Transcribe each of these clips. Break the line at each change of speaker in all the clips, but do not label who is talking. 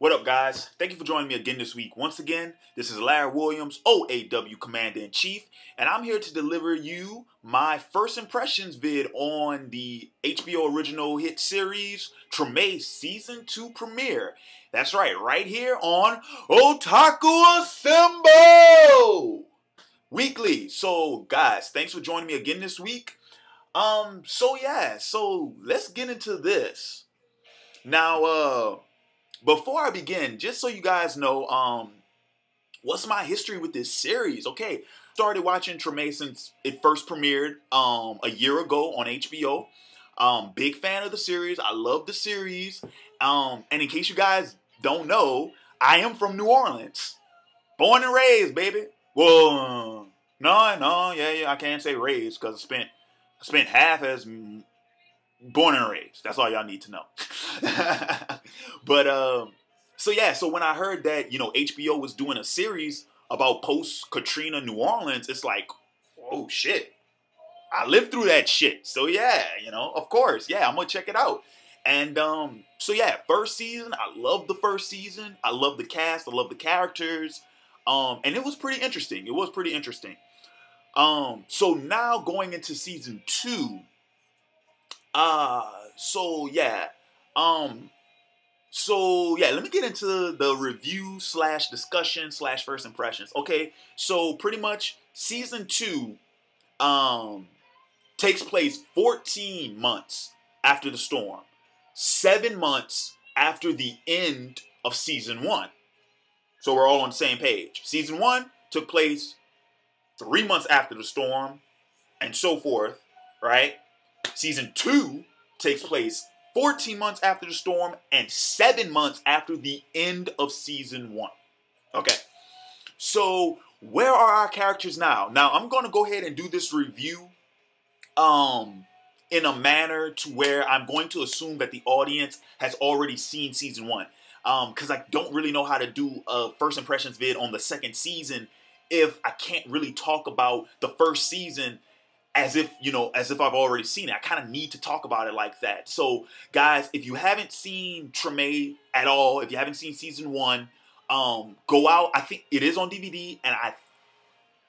What up, guys? Thank you for joining me again this week. Once again, this is Larry Williams, OAW Commander-in-Chief, and I'm here to deliver you my first impressions vid on the HBO original hit series, Treme Season 2 premiere. That's right here on Otaku Assemble! Weekly. So, guys, thanks for joining me again this week. So let's get into this. Now, before I begin, just so you guys know, what's my history with this series? Okay, started watching Treme since it first premiered a year ago on HBO. Big fan of the series. I love the series. And in case you guys don't know, I am from New Orleans. Born and raised, baby. Well, yeah, I can't say raised because I spent half as born and raised. That's all y'all need to know. But so when I heard that, HBO was doing a series about post-Katrina New Orleans, it's like, oh shit, I lived through that shit. So yeah, of course, yeah, I'm gonna check it out. And first season, I love the first season. I love the cast, I love the characters. And it was pretty interesting. So now going into season 2, let me get into the review / discussion / first impressions. Okay, so pretty much season 2 takes place 14 months after the storm, 7 months after the end of season 1. So we're all on the same page. Season 1 took place 3 months after the storm, and so forth, right? Season 2 takes place 14 months after the storm and 7 months after the end of season 1. Okay, so where are our characters now? Now, I'm going to go ahead and do this review in a manner to where I'm going to assume that the audience has already seen season 1. Because I don't really know how to do a first impressions vid on the second season if I can't really talk about the first season as if I've already seen it. I kind of need to talk about it like that. So, guys, if you haven't seen Treme at all, if you haven't seen season 1, go out. I think it is on DVD, and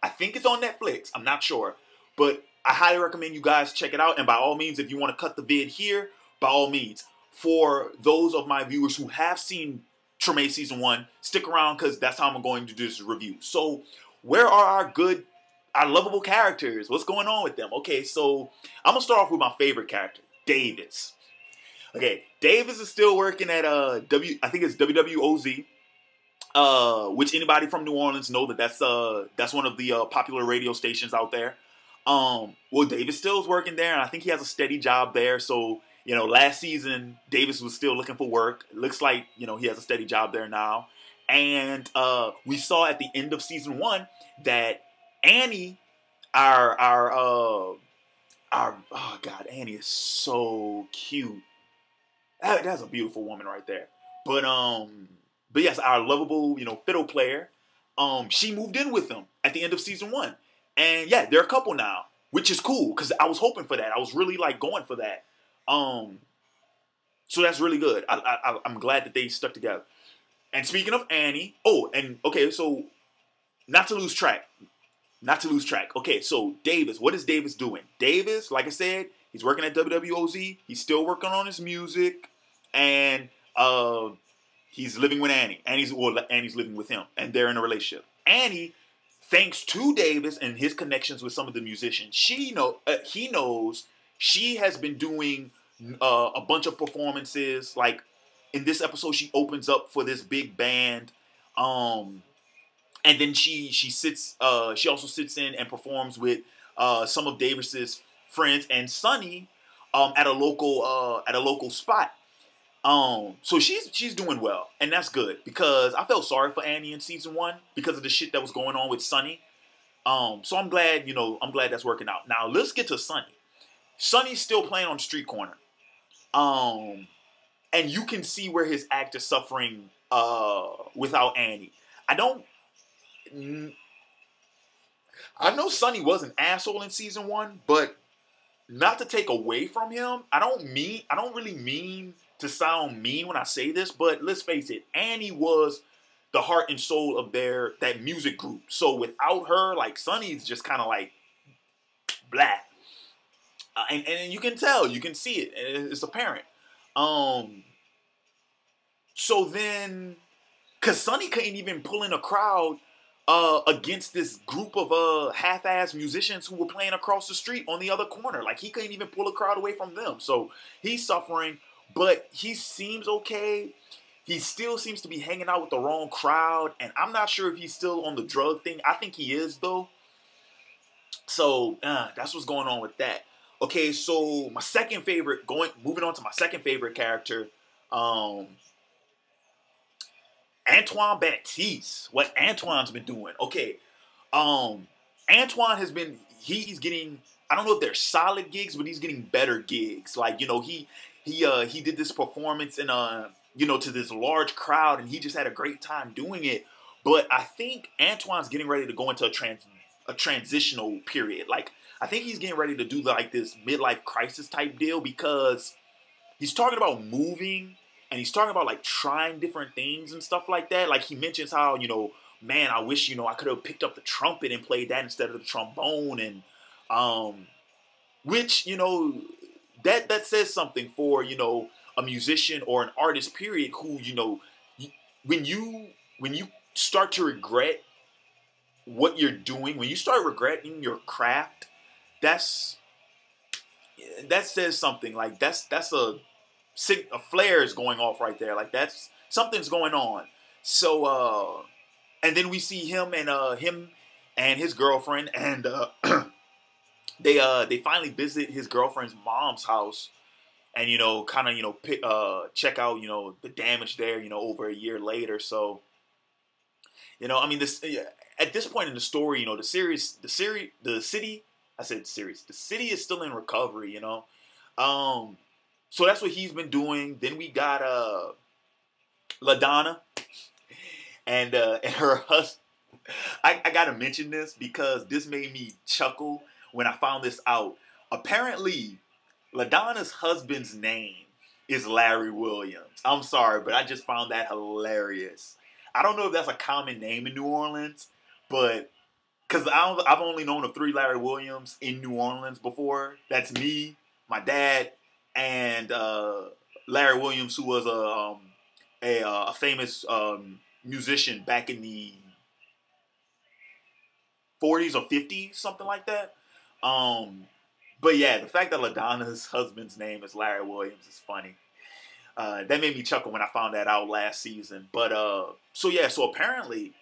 I think it's on Netflix. I'm not sure. But I highly recommend you guys check it out. And by all means, if you want to cut the vid here, by all means. For those of my viewers who have seen Treme season 1, stick around because that's how I'm going to do this review. So, where are our lovable characters? What's going on with them? Okay, so I'm gonna start off with my favorite character, Davis. Okay, Davis is still working at I think it's WWOZ, which anybody from New Orleans know that's one of the popular radio stations out there. Well, Davis still is working there, and I think he has a steady job there. So, last season Davis was still looking for work. It looks like he has a steady job there now. And we saw at the end of season 1 that Annie, oh God, Annie is so cute. That's a beautiful woman right there. But yes, our lovable, fiddle player, she moved in with him at the end of season 1. And yeah, they're a couple now, which is cool because I was hoping for that. I was really going for that. So that's really good. I'm glad that they stuck together. And speaking of Annie, so not to lose track. Okay, so Davis, what is Davis doing? Davis, like I said, he's working at WWOZ. He's still working on his music, and he's living with Annie. Annie's living with him, and they're in a relationship. Annie, thanks to Davis and his connections with some of the musicians, he knows she has been doing a bunch of performances. Like in this episode, she opens up for this big band. And then she also sits in and performs with some of Davis's friends and Sonny at a local spot. So she's doing well, and that's good because I felt sorry for Annie in season 1 because of the shit that was going on with Sonny. So I'm glad that's working out. Now let's get to Sonny. Sonny's still playing on street corner. And you can see where his act is suffering without Annie. I know Sonny was an asshole in season 1, but not to take away from him. I don't really mean to sound mean when I say this, but let's face it, Annie was the heart and soul of that music group. So without her, like Sonny's just kind of like blah. And you can tell, you can see it, it's apparent. So then, cause Sonny couldn't even pull in a crowd against this group of half-ass musicians who were playing across the street on the other corner. Like he couldn't even pull a crowd away from them. So he's suffering, but he seems okay. He still seems to be hanging out with the wrong crowd, and I'm not sure if he's still on the drug thing. I think he is though. So that's what's going on with that. Okay, so my second favorite, moving on to my second favorite character, Antoine Baptiste. What Antoine's been doing. Okay, Antoine he's getting, I don't know if they're solid gigs, but he's getting better gigs. Like, you know, he did this performance in to this large crowd, and he just had a great time doing it. But I think Antoine's getting ready to go into a transitional period. Like, I think he's getting ready to do like this midlife crisis type deal, because he's talking about moving, and he's talking about like trying different things and stuff like that. Like he mentions how, man, I wish, I could have picked up the trumpet and played that instead of the trombone. And which, that says something for, a musician or an artist period who, when you start to regret what you're doing, when you start regretting your craft, that says something. Like that's a flare is going off right there. Like that's something's going on. So and then we see him and his girlfriend, and they finally visit his girlfriend's mom's house, and check out the damage there over a year later. So at this point in the story, the city is still in recovery, so that's what he's been doing. Then we got LaDonna and her husband. I gotta mention this because this made me chuckle when I found this out. Apparently, LaDonna's husband's name is Larry Williams. I'm sorry, but I just found that hilarious. I don't know if that's a common name in New Orleans, but because I've only known of 3 Larry Williams in New Orleans before. That's me, my dad, and Larry Williams, who was a famous musician back in the 40s or 50s, something like that. But yeah, the fact that LaDonna's husband's name is Larry Williams is funny. That made me chuckle when I found that out last season. But so apparently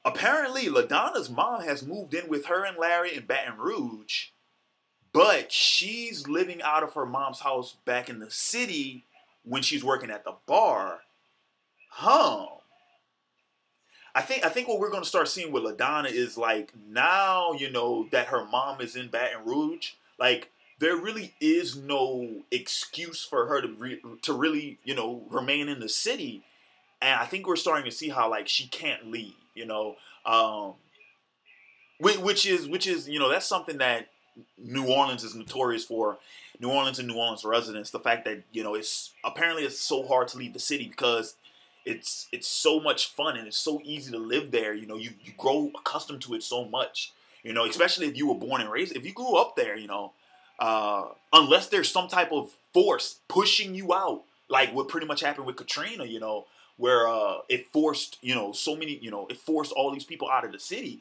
LaDonna's mom has moved in with her and Larry in Baton Rouge, but she's living out of her mom's house back in the city when she's working at the bar. I think what we're going to start seeing with LaDonna is like, now, that her mom is in Baton Rouge, like there really is no excuse for her to really, remain in the city. And I think we're starting to see how like she can't leave, which is, that's something that New Orleans is notorious for. New Orleans and New Orleans residents, the fact that, it's so hard to leave the city because it's so much fun and it's so easy to live there. You grow accustomed to it so much, especially if you were born and raised. If you grew up there, unless there's some type of force pushing you out, like what pretty much happened with Katrina, where it forced, it forced all these people out of the city.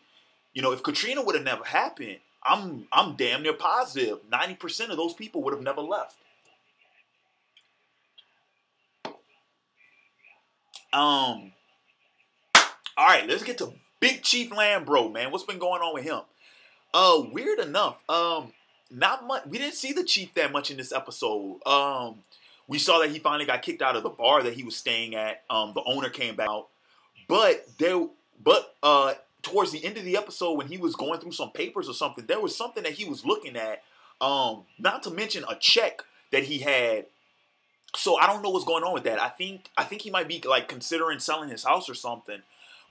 If Katrina would have never happened, I'm damn near positive 90% of those people would have never left. All right, let's get to Big Chief Lambro, man. What's been going on with him? Weird enough, not much. We didn't see the Chief that much in this episode. We saw that he finally got kicked out of the bar that he was staying at. The owner came back out, but towards the end of the episode, when he was going through some papers or something, there was something that he was looking at. Not to mention a check that he had. So I don't know what's going on with that. I think he might be like considering selling his house or something.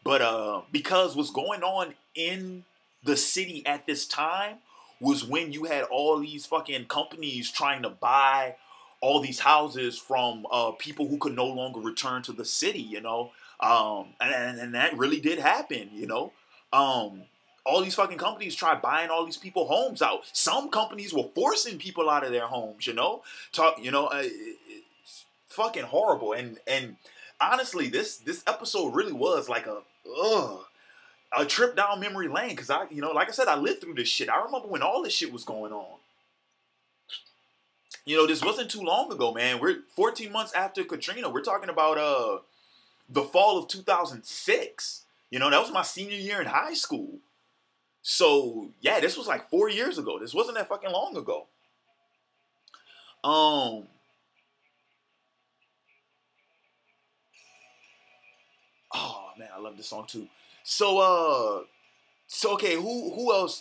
But because what's going on in the city at this time was when you had all these fucking companies trying to buy all these houses from people who could no longer return to the city, you know. And that really did happen, you know. All these fucking companies tried buying all these people homes out. Some companies were forcing people out of their homes, you know. It's fucking horrible. And honestly, this episode really was like a trip down memory lane, because like I said, I lived through this shit. I remember when all this shit was going on. You know, this wasn't too long ago, man. We're 14 months after Katrina. We're talking about the fall of 2006. You know, that was my senior year in high school. So, yeah, this was like 4 years ago. This wasn't that fucking long ago. Oh man, I love this song too. So okay, who else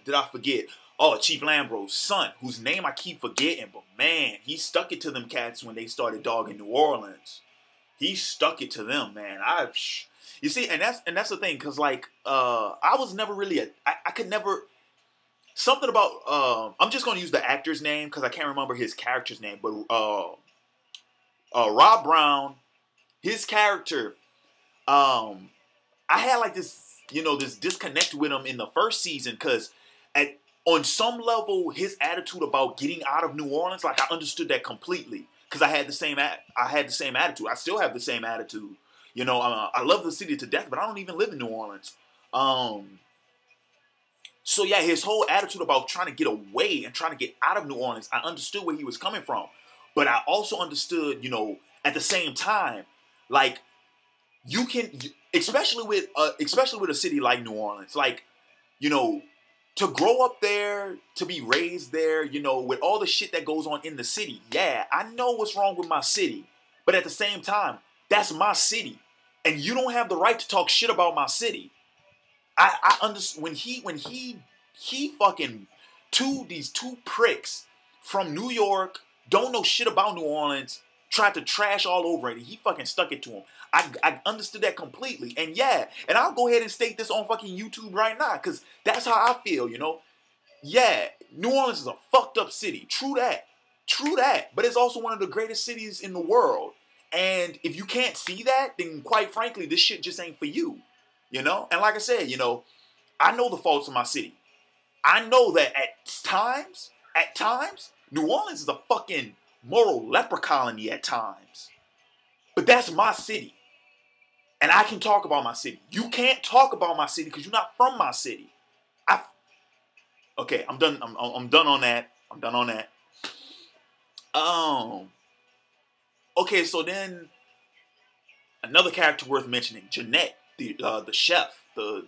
did I forget? Oh, Chief Lambro's son, whose name I keep forgetting, but man, he stuck it to them cats when they started dogging New Orleans. He stuck it to them, man. You see, and that's the thing, cause like I was never really I could never, something about I'm just gonna use the actor's name because I can't remember his character's name, but Rob Brown, his character, I had like this, you know, this disconnect with him in the first season, because on some level, his attitude about getting out of New Orleans, like I understood that completely, because I had the same attitude. I still have the same attitude. You know, I love the city to death, but I don't even live in New Orleans. So yeah, his whole attitude about trying to get away and trying to get out of New Orleans, I understood where he was coming from, but I also understood, you know, at the same time, like you can, especially with a city like New Orleans, like, you know, to grow up there, to be raised there, you know, with all the shit that goes on in the city. Yeah, I know what's wrong with my city, but at the same time, that's my city, and you don't have the right to talk shit about my city. I understand when he fucking these two pricks from New York, don't know shit about New Orleans, tried to trash all over it, and he fucking stuck it to him. I understood that completely. And yeah, and I'll go ahead and state this on fucking YouTube right now, because that's how I feel, you know? Yeah, New Orleans is a fucked up city. True that. True that. But it's also one of the greatest cities in the world. And if you can't see that, then quite frankly, this shit just ain't for you. You know? And like I said, you know, I know the faults of my city. I know that at times, New Orleans is a fucking moral leper colony at times. But that's my city. And I can talk about my city. You can't talk about my city because you're not from my city. Okay, I'm done. I'm done on that. I'm done on that. Okay, so then another character worth mentioning, Jeanette, the chef, the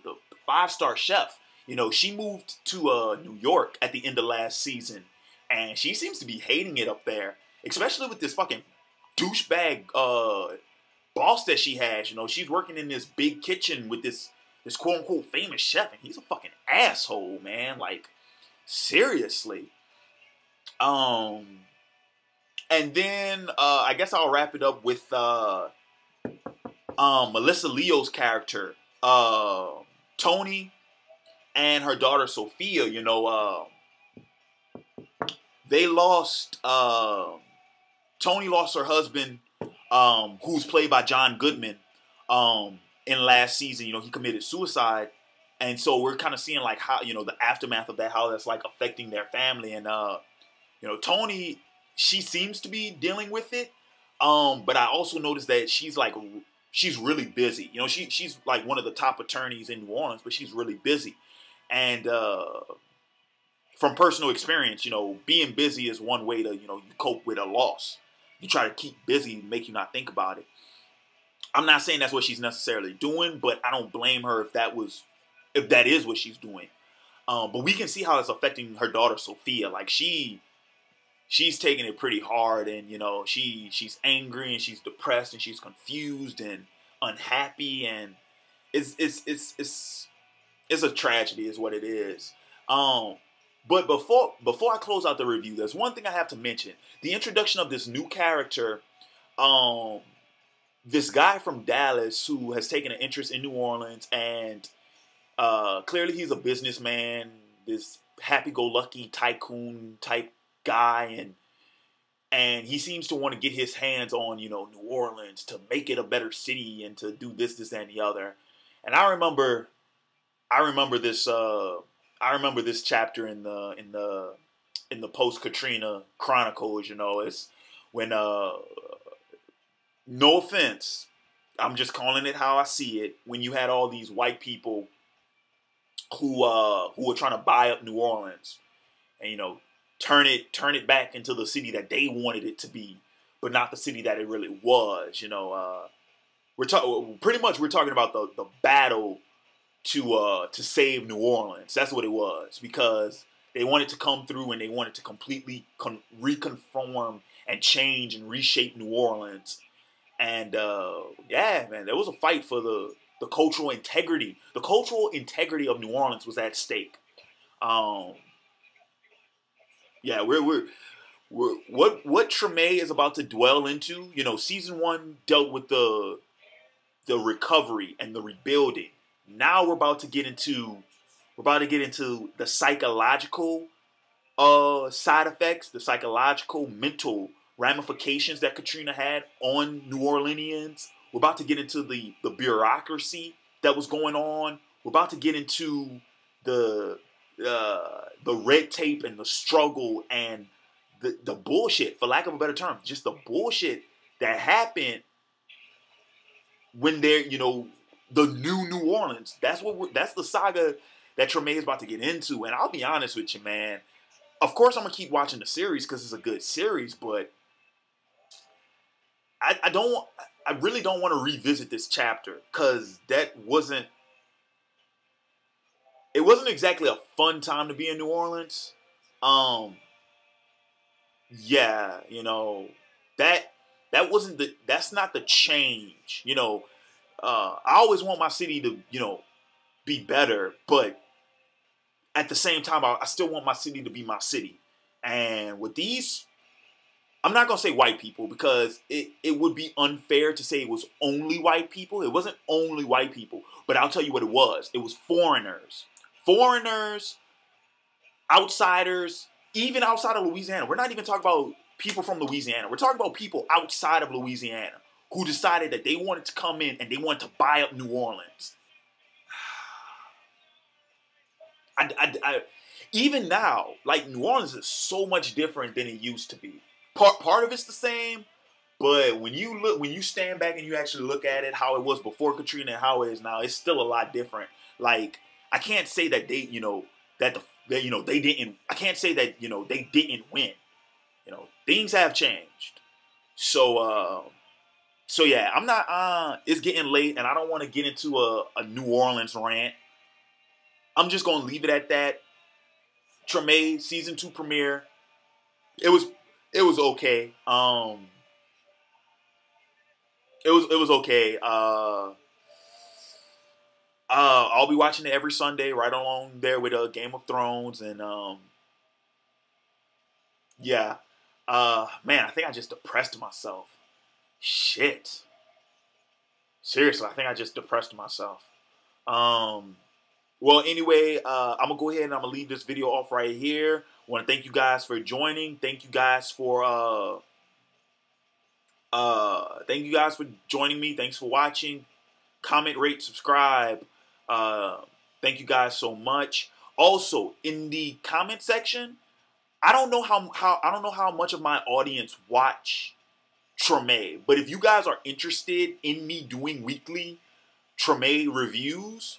5-star chef. You know, she moved to New York at the end of last season, and she seems to be hating it up there, especially with this fucking douchebag boss that she has. You know, she's working in this big kitchen with this quote unquote famous chef, and he's a fucking asshole, man. Like, seriously. And then I guess I'll wrap it up with Melissa Leo's character, Tony, and her daughter Sophia. You know, they lost. Tony lost her husband, who's played by John Goodman, in last season. You know, he committed suicide, and so we're kind of seeing like how, you know, the aftermath of that, how that's like affecting their family. And you know, Tony, she seems to be dealing with it, but I also noticed that she's really busy. You know, she's like one of the top attorneys in New Orleans, but she's really busy. And from personal experience, you know, being busy is one way to, you know, you cope with a loss. You try to keep busy, make you not think about it. I'm not saying that's what she's necessarily doing, but I don't blame her if that is what she's doing. But we can see how it's affecting her daughter Sophia. Like she's taking it pretty hard, and you know, she's angry and she's depressed and she's confused and unhappy, and it's a tragedy is what it is. But before I close out the review, there's one thing I have to mention. The introduction of this new character, this guy from Dallas who has taken an interest in New Orleans, and clearly he's a businessman, this happy-go-lucky tycoon type guy, and And he seems to want to get his hands on, New Orleans to make it a better city and to do this, and the other. And I remember this, chapter in the post Katrina Chronicles. It's when, no offense, I'm just calling it how I see it. When you had all these white people who were trying to buy up New Orleans, and turn it back into the city that they wanted it to be, but not the city that it really was. We're talking about the battle to save New Orleans. That's what it was, because they wanted to come through and they wanted to completely reconform and change and reshape New Orleans. And yeah, man, there was a fight for the cultural integrity. The cultural integrity of New Orleans was at stake. Yeah, we're what Treme is about to dwell into. Season 1 dealt with the recovery and the rebuilding. Now we're about to get into the psychological side effects, the psychological mental ramifications that Katrina had on New Orleanians. We're about to get into the bureaucracy that was going on. We're about to get into the red tape and the struggle and the bullshit, for lack of a better term, just the bullshit that happened when they're, the new Orleans. That's the saga that Treme is about to get into. And I'll be honest with you, man. Of course, I'm gonna keep watching the series because it's a good series, but I really don't want to revisit this chapter, because it wasn't exactly a fun time to be in New Orleans. Yeah, that's not the change. I always want my city to, be better, but at the same time, I still want my city to be my city. And with these, I'm not going to say white people, because it would be unfair to say it was only white people. It wasn't only white people, but I'll tell you what it was. It was foreigners. Foreigners, outsiders, even outside of Louisiana. We're not even talking about people from Louisiana. We're talking about people outside of Louisiana who decided that they wanted to come in and they wanted to buy up New Orleans. Even now, like, New Orleans is so much different than it used to be. Part of it's the same, but when you stand back and you actually look at it, how it was before Katrina and how it is now, it's still a lot different. Like, I can't say that they didn't. I can't say that they didn't win. Things have changed. So yeah, I'm not. It's getting late, and I don't want to get into a New Orleans rant. I'm just gonna leave it at that. Treme season 2 premiere. It was okay. It was okay. I'll be watching it every Sunday, right along there with Game of Thrones, and yeah. Man, I think I just depressed myself. Shit. Seriously, I think I just depressed myself. Well, anyway, I'm gonna go ahead and I'm gonna leave this video off right here. I want to thank you guys for joining. Thank you guys for joining me. Thanks for watching. Comment, rate, subscribe. Thank you guys so much. Also, in the comment section, I don't know how much of my audience watch Treme, but if you guys are interested in me doing weekly Treme reviews,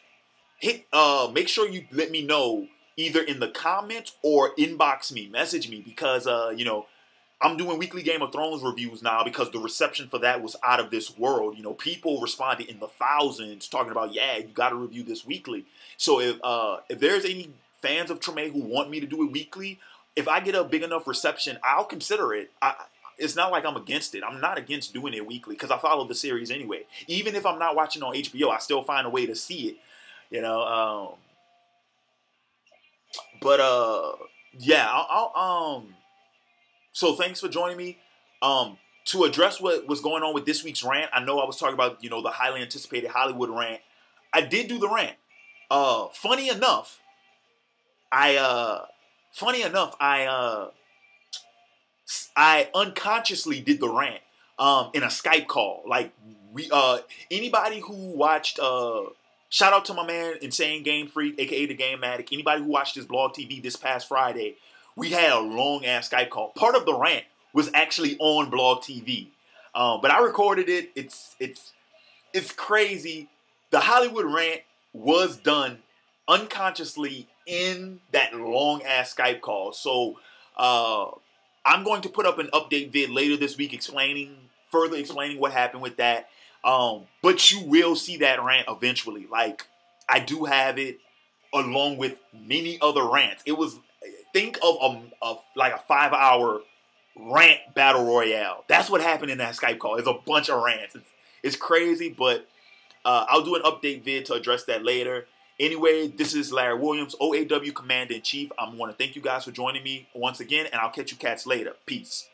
make sure you let me know either in the comments or inbox me, message me, because I'm doing weekly Game of Thrones reviews now because the reception for that was out of this world. People responded in the thousands talking about, yeah, you got to review this weekly. So if there's any fans of Treme who want me to do it weekly, if I get a big enough reception, I'll consider it. It's not like I'm against it. I'm not against doing it weekly because I follow the series anyway. Even if I'm not watching on HBO, I still find a way to see it. Yeah. So thanks for joining me. To address what was going on with this week's rant, I know I was talking about the highly anticipated Hollywood rant. I did do the rant. Funny enough, I I unconsciously did the rant in a Skype call. Like we anybody who watched shout out to my man Insane Game Freak, aka the Game Matic. Anybody who watched his blog TV this past Friday, we had a long ass Skype call. Part of the rant was actually on blog TV. But I recorded it. It's crazy. The Hollywood rant was done unconsciously in that long ass Skype call. So I'm going to put up an update vid later this week further explaining what happened with that. But you will see that rant eventually. Like, I do have it along with many other rants. It was, think of like a 5-hour rant battle royale. That's what happened in that Skype call. It's a bunch of rants. It's crazy, but I'll do an update vid to address that later. Anyway, this is Larry Williams, OAW Commander-in-Chief. I want to thank you guys for joining me once again, and I'll catch you cats later. Peace.